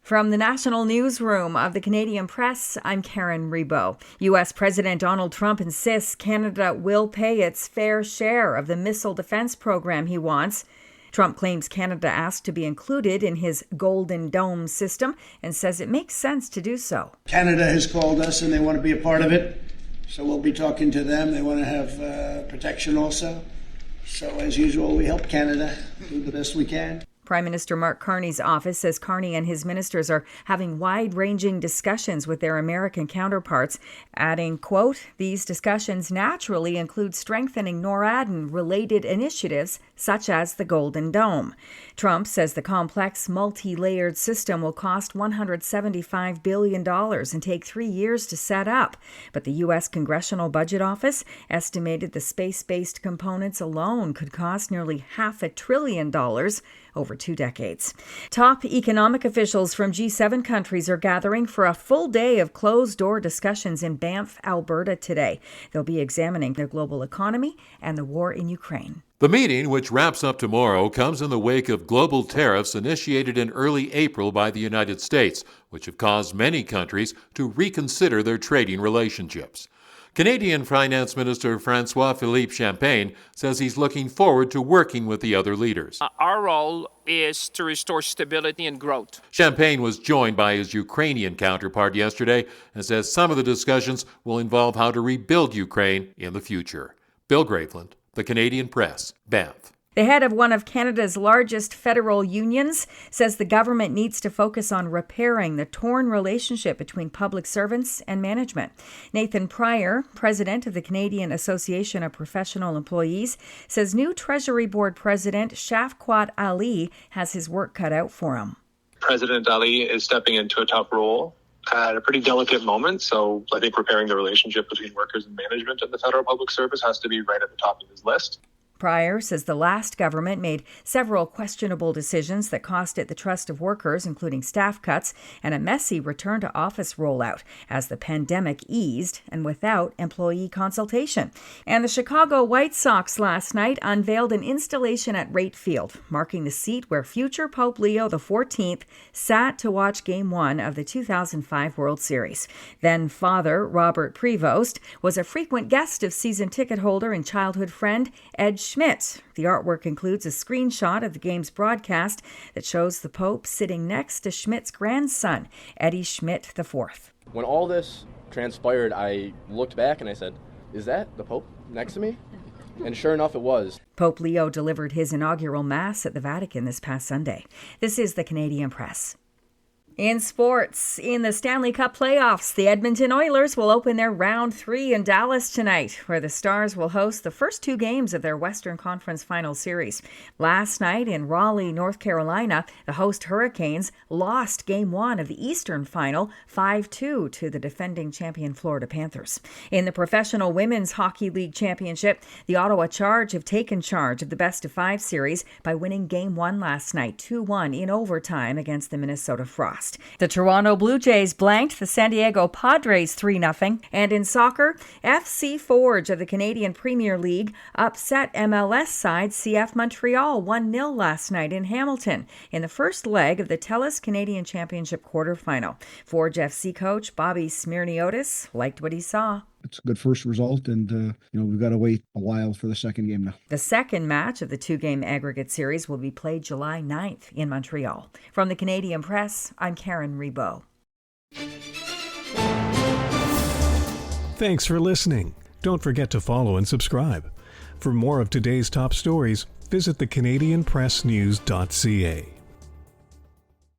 From the National Newsroom of the Canadian Press, I'm Karen Rebo. U.S. President Donald Trump insists Canada will pay its fair share of the missile defense program he wants. Trump claims Canada asked to be included in his Golden Dome system and says it makes sense to do so. Canada has called us and they want to be a part of it, so we'll be talking to them. They want to have protection also. So as usual, we help Canada do the best we can. Prime Minister Mark Carney's office says Carney and his ministers are having wide-ranging discussions with their American counterparts, adding, quote, "These discussions naturally include strengthening NORAD and related initiatives such as the Golden Dome." Trump says the complex, multi-layered system will cost $175 billion and take 3 years to set up. But the U.S. Congressional Budget Office estimated the space-based components alone could cost nearly $500 billion over 2 decades. Top economic officials from G7 countries are gathering for a full day of closed-door discussions in Banff, Alberta today. They'll be examining the global economy and the war in Ukraine. The meeting, which wraps up tomorrow, comes in the wake of global tariffs initiated in early April by the United States, which have caused many countries to reconsider their trading relationships. Canadian Finance Minister François-Philippe Champagne says he's looking forward to working with the other leaders. Our role is to restore stability and growth. Champagne was joined by his Ukrainian counterpart yesterday and says some of the discussions will involve how to rebuild Ukraine in the future. Bill Graveland, The Canadian Press, Banff. The head of one of Canada's largest federal unions says the government needs to focus on repairing the torn relationship between public servants and management. Nathan Pryor, president of the Canadian Association of Professional Employees, says new Treasury Board President Shafqat Ali has his work cut out for him. President Ali is stepping into a tough role at a pretty delicate moment, so I think repairing the relationship between workers and management in the federal public service has to be right at the top of his list. Pryor says the last government made several questionable decisions that cost it the trust of workers, including staff cuts and a messy return-to-office rollout as the pandemic eased and without employee consultation. And the Chicago White Sox last night unveiled an installation at Rate Field, marking the seat where future Pope Leo XIV sat to watch Game 1 of the 2005 World Series. Then Father Robert Prevost was a frequent guest of season ticket holder and childhood friend Ed Schmidt. The artwork includes a screenshot of the game's broadcast that shows the Pope sitting next to Schmidt's grandson, Eddie Schmidt IV. When all this transpired, I looked back and I said, "Is that the Pope next to me?" And sure enough, it was. Pope Leo delivered his inaugural Mass at the Vatican this past Sunday. This is the Canadian Press. In sports, in the Stanley Cup playoffs, the Edmonton Oilers will open their round 3 in Dallas tonight, where the Stars will host the first 2 games of their Western Conference Final Series. Last night in Raleigh, North Carolina, the host Hurricanes lost Game 1 of the Eastern Final 5-2 to the defending champion Florida Panthers. In the Professional Women's Hockey League Championship, the Ottawa Charge have taken charge of the best-of-5 series by winning Game 1 last night 2-1 in overtime against the Minnesota Frost. The Toronto Blue Jays blanked the San Diego Padres 3-0. And in soccer, FC Forge of the Canadian Premier League upset MLS side CF Montreal 1-0 last night in Hamilton in the first leg of the TELUS Canadian Championship quarterfinal. Forge FC coach Bobby Smirniotis liked what he saw. It's a good first result, and we've got to wait a while for the second game now. The second match of the 2-game aggregate series will be played July 9th in Montreal. From the Canadian Press, I'm Karen Rebo. Thanks for listening. Don't forget to follow and subscribe. For more of today's top stories, visit thecanadianpressnews.ca.